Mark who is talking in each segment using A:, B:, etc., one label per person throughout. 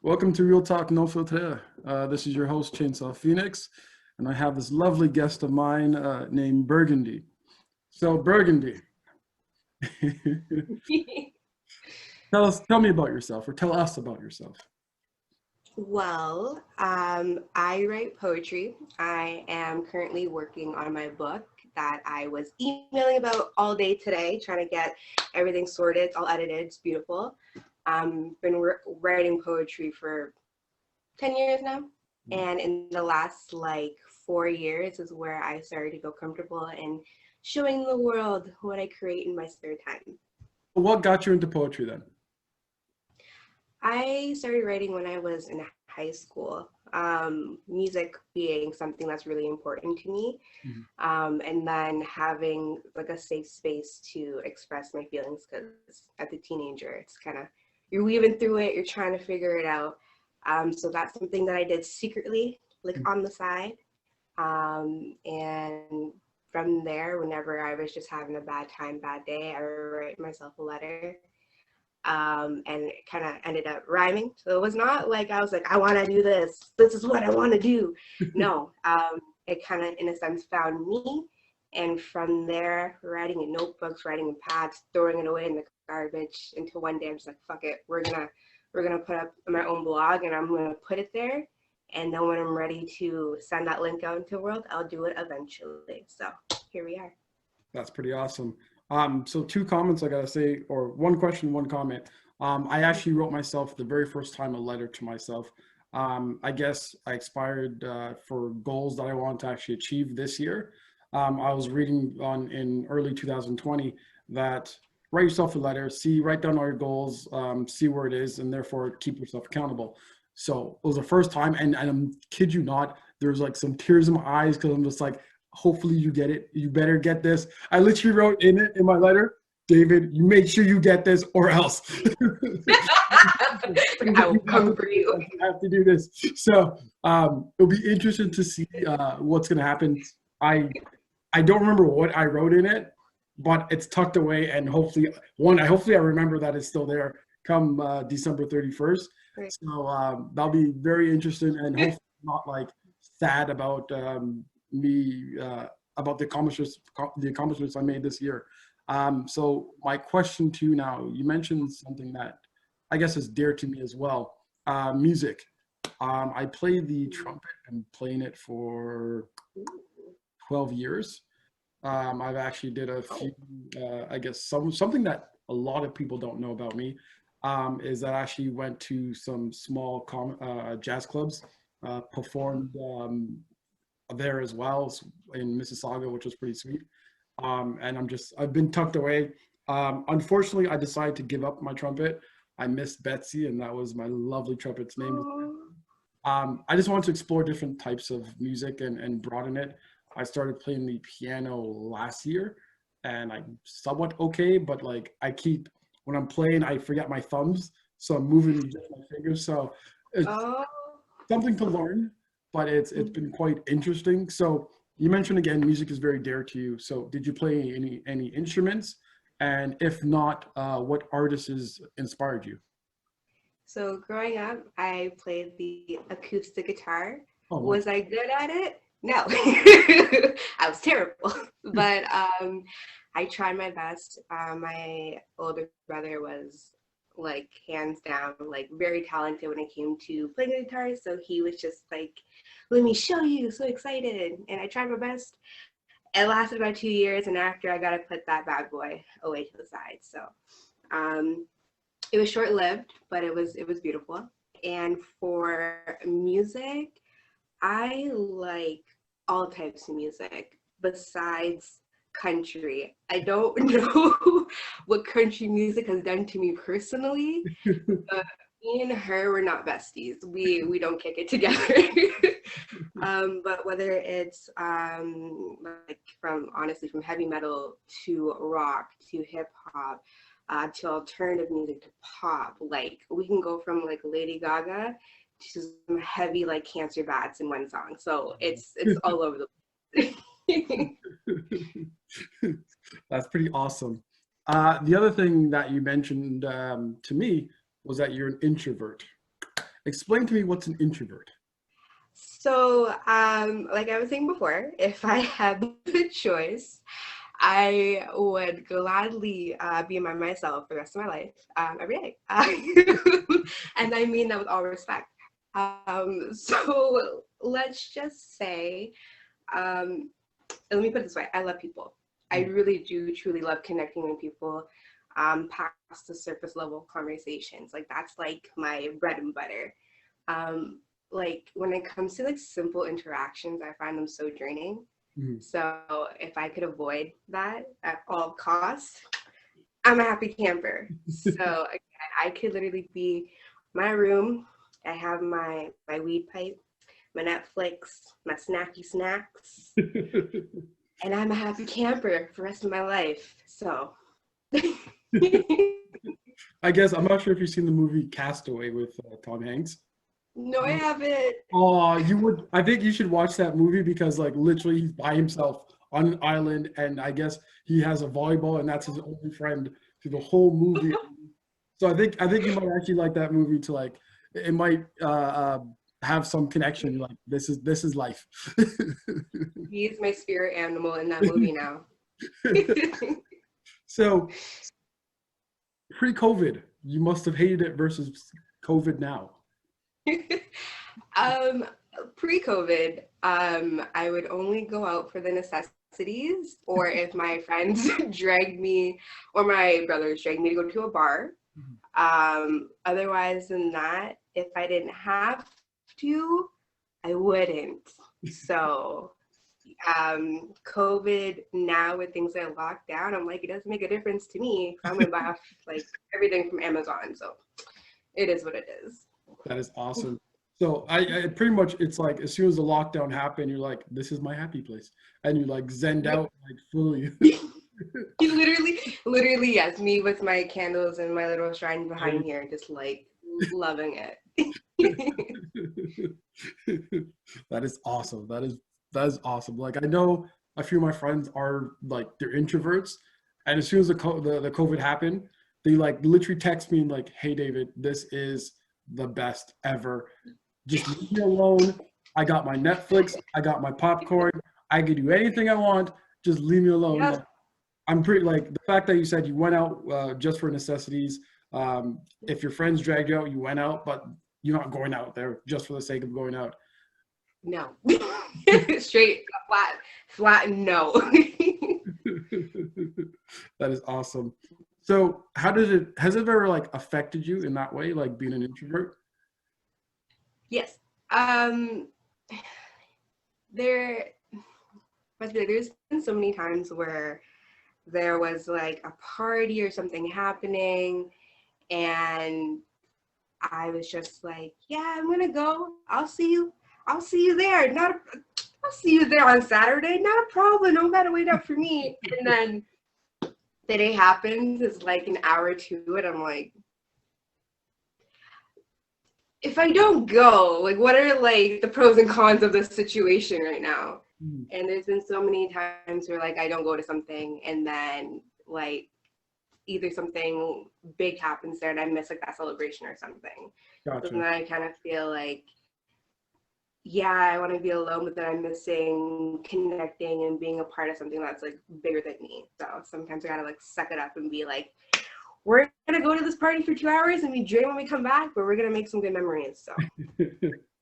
A: Welcome to Real Talk Non Filtre. This is your host, Chainsaw Phoenix, and I have this lovely guest of mine named Burgundy. So, Burgundy, tell me about yourself, or tell us about yourself.
B: Well, I write poetry. I am currently working on my book that I was emailing about all day today, trying to get everything sorted. It's all edited. It's beautiful. Been writing poetry for 10 years now. And in the last 4 years is where I started to go comfortable in showing the world what I create in my spare time.
A: What got you into poetry then?
B: I started writing when I was in high school, music being something that's really important to me, and then having a safe space to express my feelings, because as a teenager, it's kind of, you're weaving through it, you're trying to figure it out. So that's something that I did secretly, on the side. And from there, whenever I was just having a bad time, bad day, I would write myself a letter. And it kind of ended up rhyming. So it was not I was I want to do this. This is what I want to do. No, it kind of, in a sense, found me. And from there, writing in notebooks, writing in pads, throwing it away in the garbage, until one day I'm just fuck it. We're gonna put up my own blog, and I'm gonna put it there. And then when I'm ready to send that link out into the world, I'll do it eventually. So here we are.
A: That's pretty awesome. So 2 comments I gotta say, or 1 question, 1 comment. I actually wrote myself the very first time a letter to myself. I guess I expired for goals that I wanted to actually achieve this year. I was reading in early 2020 that write yourself a letter, write down all your goals, see where it is, and therefore keep yourself accountable. So it was the first time, and I'm kid you not, there's some tears in my eyes, because I'm just hopefully you get it. You better get this. I literally wrote in my letter, David, you make sure you get this or else.
B: I will come for you.
A: I have to do this. So it'll be interesting to see what's going to happen. I don't remember what I wrote in it, but it's tucked away, and hopefully I remember that it's still there come December 31st. Right. So that'll be very interesting, and hopefully not sad about me about the accomplishments I made this year. So my question to you now, you mentioned something that I guess is dear to me as well, music. I play the trumpet and playing it for 12 years. I've actually did a few, I guess something that a lot of people don't know about me is that I actually went to some small jazz clubs, performed there as well in Mississauga, which was pretty sweet. And I've been tucked away. Unfortunately, I decided to give up my trumpet. I missed Betsy, and that was my lovely trumpet's name. I just wanted to explore different types of music and broaden it. I started playing the piano last year, and I'm somewhat okay, but when I'm playing, I forget my thumbs, so I'm moving just my fingers. So it's something to learn, but it's been quite interesting. So you mentioned again, music is very dear to you. So did you play any instruments? And if not, what artists inspired you?
B: So growing up, I played the acoustic guitar.
A: Oh, wow.
B: Was I good at it? No, I was terrible, but I tried my best. My older brother was hands down, very talented when it came to playing the guitar. So he was just let me show you, so excited. And I tried my best. It lasted about 2 years, and after I got to put that bad boy away to the side. So it was short-lived, but it was beautiful. And for music, I like all types of music besides country. I don't know what country music has done to me personally, but me and her, we're not besties. We don't kick it together. But whether it's from heavy metal to rock to hip hop to alternative music to pop, we can go from Lady Gaga to some heavy Cancer Bats in one song. So it's all over the place.
A: That's pretty awesome. The other thing that you mentioned to me was that you're an introvert. Explain to me what's an introvert.
B: So, like I was saying before, if I had the choice, I would gladly be by myself for the rest of my life, every day. And I mean that with all respect. So let's just say, let me put it this way, I love people. I really do truly love connecting with people, past the surface level conversations. Like that's like my bread and butter. Like when it comes to like simple interactions, I find them so draining. So if I could avoid that at all costs, I'm a happy camper. So again, I could literally be my room. I have my weed pipe, my Netflix, my snacky snacks, and I'm a happy camper for the rest of my life. So
A: I guess I'm not sure if you've seen the movie Castaway with Tom Hanks.
B: no, I haven't.
A: Oh, you would. I think you should watch that movie because, like, literally, he's by himself on an island, and I guess he has a volleyball, and that's his only friend through the whole movie. So I think you might actually like that movie. To like, it might have some connection. Like, this is life.
B: He's my spirit animal in that movie now.
A: So, pre-COVID, you must have hated it versus COVID now.
B: Pre-COVID, I would only go out for the necessities, or if my friends dragged me, or my brothers dragged me to go to a bar. Otherwise than that, if I didn't have to, I wouldn't. So, COVID now with things that are locked down, I'm like, it doesn't make a difference to me. I'm gonna buy like everything from Amazon. So it is what it is.
A: That is awesome. So I pretty much, it's like as soon as the lockdown happened, you're like, this is my happy place, and you like zenned out like fully.
B: literally, yes. Me with my candles and my little shrine behind here, just like loving it.
A: That is awesome. That is awesome. Like I know a few of my friends are like they're introverts, and as soon as the COVID happened, they like literally text me and like, hey David, this is the best ever. Just leave me alone. I got my Netflix. I got my popcorn. I can do anything I want. Just leave me alone.
B: Yes.
A: Like, I'm pretty like the fact that you said you went out just for necessities. If your friends dragged you out, you went out, but you're not going out there just for the sake of going out.
B: No. Straight flat no.
A: That is awesome. So has it ever like affected you in that way, like being an introvert?
B: Yes. There's been so many times where there was like a party or something happening, and I was just like, yeah, I'm gonna go. I'll see you there. I'll see you there on Saturday. Not a problem. Don't gotta wait up for me. And then the day happens, it's like an hour to it. I'm like, if I don't go, like, what are like the pros and cons of this situation right now? And there's been so many times where like I don't go to something, and then like either something big happens there and I miss like that celebration or something.
A: Gotcha.
B: So then I kind of feel like, yeah, I want to be alone, but then I'm missing connecting and being a part of something that's like bigger than me. So sometimes I gotta like suck it up and be like, we're gonna go to this party for 2 hours and we drain when we come back, but we're gonna make some good memories. So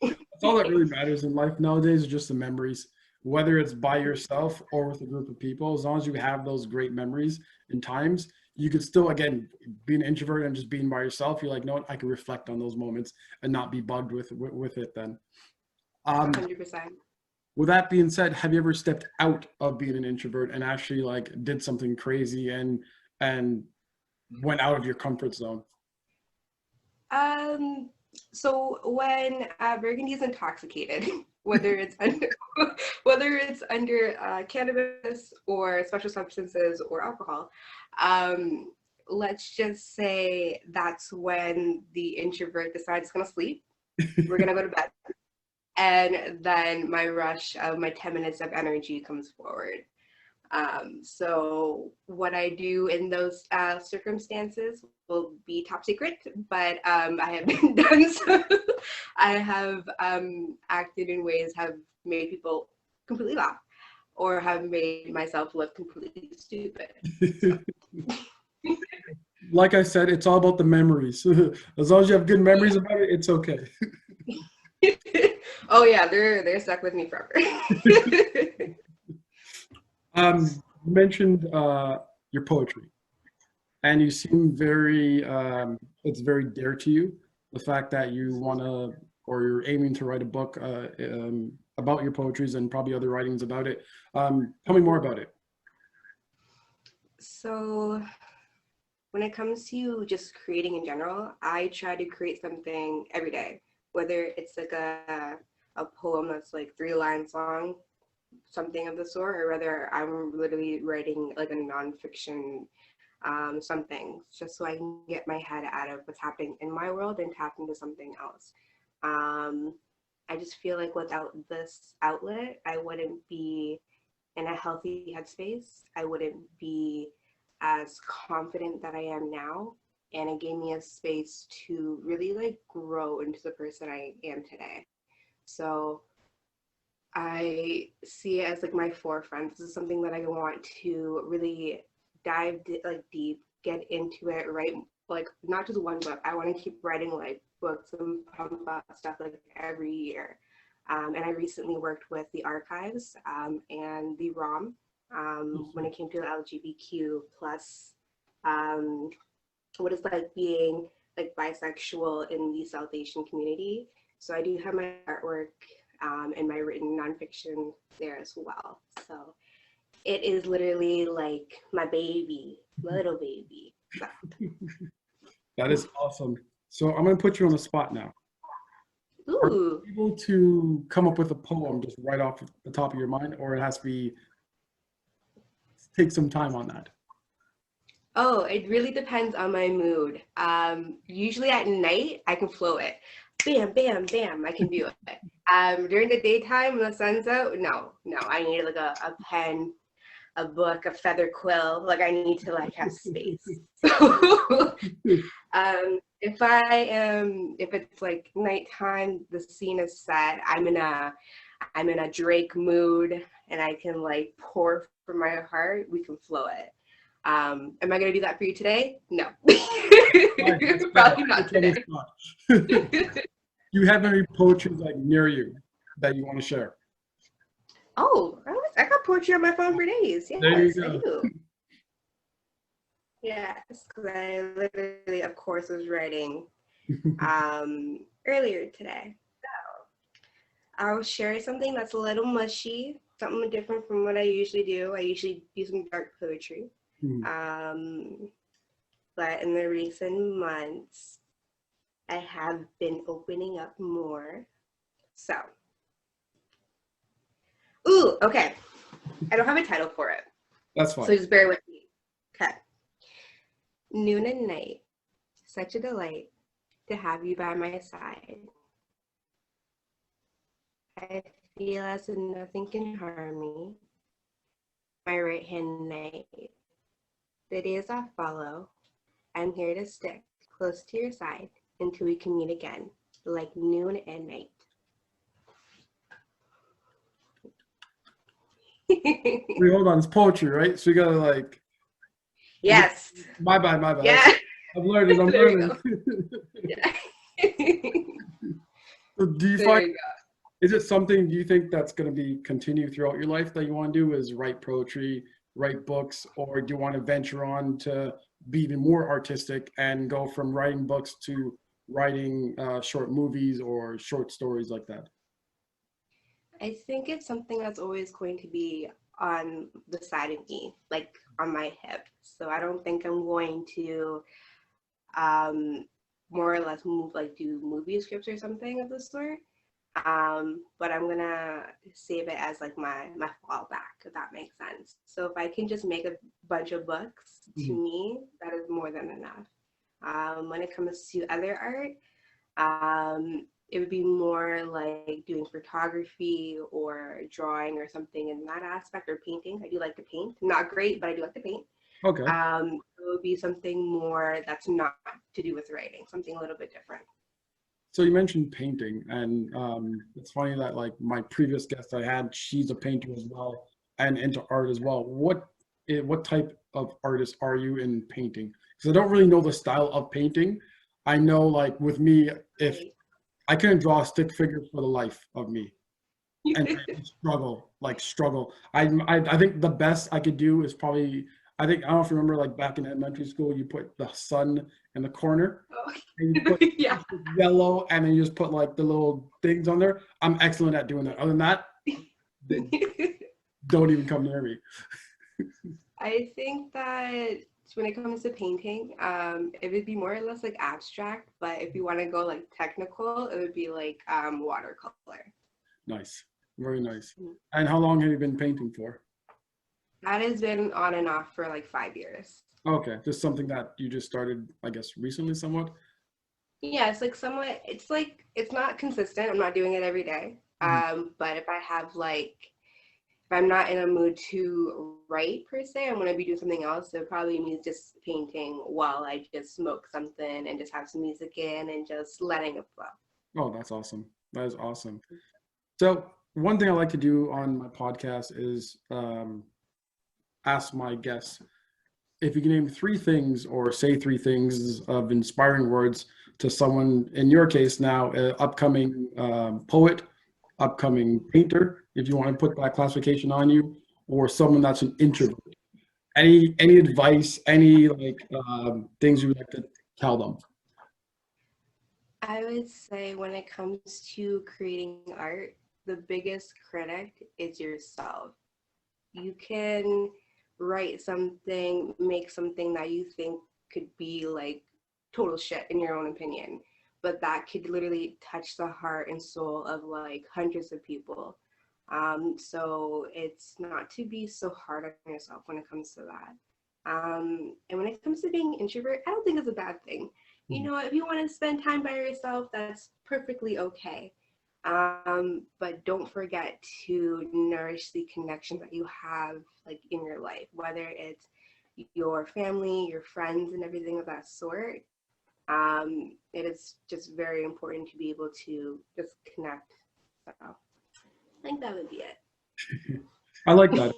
A: that's all that really matters in life nowadays is just the memories, whether it's by yourself or with a group of people. As long as you have those great memories and times, you could still, again, be an introvert and just being by yourself. You're like, no, I can reflect on those moments and not be bugged with it then.
B: 100%.
A: With that being said, have you ever stepped out of being an introvert and actually like did something crazy and went out of your comfort zone?
B: So when Burgundy is intoxicated, whether it's under cannabis or special substances or alcohol, let's just say that's when the introvert decides it's gonna sleep. We're gonna go to bed. And then my rush of my 10 minutes of energy comes forward. So what I do in those circumstances will be top secret, but I have been done so. I have acted in ways have made people completely laugh or have made myself look completely stupid. So.
A: Like I said, it's all about the memories. As long as you have good memories about it, it's okay.
B: Oh yeah, they're stuck with me forever.
A: You mentioned your poetry, and you seem very, it's very dear to you, the fact that you want to, or you're aiming to write a book about your poetries and probably other writings about it. Tell me more about it.
B: So when it comes to just creating in general, I try to create something every day, whether it's like a poem that's like 3 lines long, something of the sort, or whether I'm literally writing like a nonfiction something, just so I can get my head out of what's happening in my world and tap into something else. I just feel like without this outlet, I wouldn't be in a healthy headspace. I wouldn't be as confident that I am now. And it gave me a space to really like grow into the person I am today. So I see it as like my forefront. This is something that I want to really dive like deep, get into it, write like not just one book. I want to keep writing like books and pump out stuff like every year. And I recently worked with the archives and the ROM when it came to LGBTQ plus what it's like being like bisexual in the South Asian community. So I do have my artwork and my written nonfiction there as well. So it is literally like my baby, little baby. So.
A: That is awesome. So I'm going to put you on the spot now.
B: Ooh.
A: Are you able to come up with a poem just right off the top of your mind, or it has to be, take some time on that?
B: Oh, it really depends on my mood. Usually at night, I can flow it. Bam, bam, bam, I can do it. During the daytime when the sun's out, no, I need like a pen, a book, a feather quill. Like I need to like have space. So if it's like nighttime, the scene is set, I'm in a Drake mood and I can like pour from my heart, we can flow it. Am I gonna do that for you today? No. Probably not today.
A: You have any poetry like near you that you want to share?
B: Oh, I got poetry on my phone for days. Yes,
A: there you go.
B: I do. Yes, because I literally, of course, was writing earlier today. So I'll share something that's a little mushy, something different from what I usually do. I usually do some dark poetry. But in the recent months, I have been opening up more. So, ooh, okay. I don't have a title for it.
A: That's fine.
B: So just bear with me. Okay. Noon and night, such a delight to have you by my side. I feel as if nothing can harm me. My right hand night. The days that follow, I'm here to stick close to your side until we can meet again, like noon and night.
A: Wait, hold on, it's poetry, right? So you gotta like.
B: Yes.
A: My bad.
B: Yeah.
A: I'm learning.
B: Yeah.
A: So do you find, is it something, do you think that's going to be continue throughout your life that you want to do, is write poetry, write books, or do you want to venture on to be even more artistic and go from writing books to writing short movies or short stories like that?
B: I think it's something that's always going to be on the side of me, like on my hip. So I don't think I'm going to more or less do movie scripts or something of the sort. But I'm gonna save it as like my fallback, if that makes sense. So if I can just make a bunch of books, to me, that is more than enough. When it comes to other art, it would be more like doing photography or drawing or something in that aspect, or painting. I do like to paint. Not great, but I do like to paint.
A: Okay.
B: It would be something more that's not to do with writing, something a little bit different.
A: So you mentioned painting, and it's funny that like my previous guest I had, she's a painter as well and into art as well. What type of artist are you in painting? Because I don't really know the style of painting. I know like with me, if I couldn't draw a stick figure for the life of me, and I struggle. I think the best I could do is probably, I don't know if you remember like back in elementary school, you put the sun in the corner and you put
B: Yeah.
A: yellow and then you just put like the little things on there. I'm excellent at doing that. Other than that, don't even come near me.
B: I think that when it comes to painting, it would be more or less like abstract, but if you want to go like technical, it would be like watercolor.
A: Nice. Very nice. And how long have you been painting for?
B: That has been on and off for like 5 years.
A: Okay, just something that you just started, I guess, recently somewhat?
B: Yeah, it's like somewhat, it's not consistent. I'm not doing it every day. But if I have like, if I'm not in a mood to write per se, I'm going to be doing something else. So probably me just painting while I just smoke something and just have some music in and just letting it flow.
A: Oh, that's awesome. That is awesome. So one thing I like to do on my podcast is ask my guests if you can name 3 things or say 3 things of inspiring words to someone, in your case now, upcoming poet, upcoming painter, if you want to put that classification on you, or someone that's an introvert. Any advice, any like things you would like to tell them?
B: I would say when it comes to creating art, the biggest critic is yourself. You can write something, make something that you think could be like total shit in your own opinion, but that could literally touch the heart and soul of like hundreds of people. So it's not to be so hard on yourself when it comes to that. And when it comes to being introvert, I don't think it's a bad thing. You know, if you want to spend time by yourself, that's perfectly okay. But don't forget to nourish the connections that you have like in your life, whether it's your family, your friends, and everything of that sort. It is just very important to be able to just connect. So I think that would be it.
A: I like that.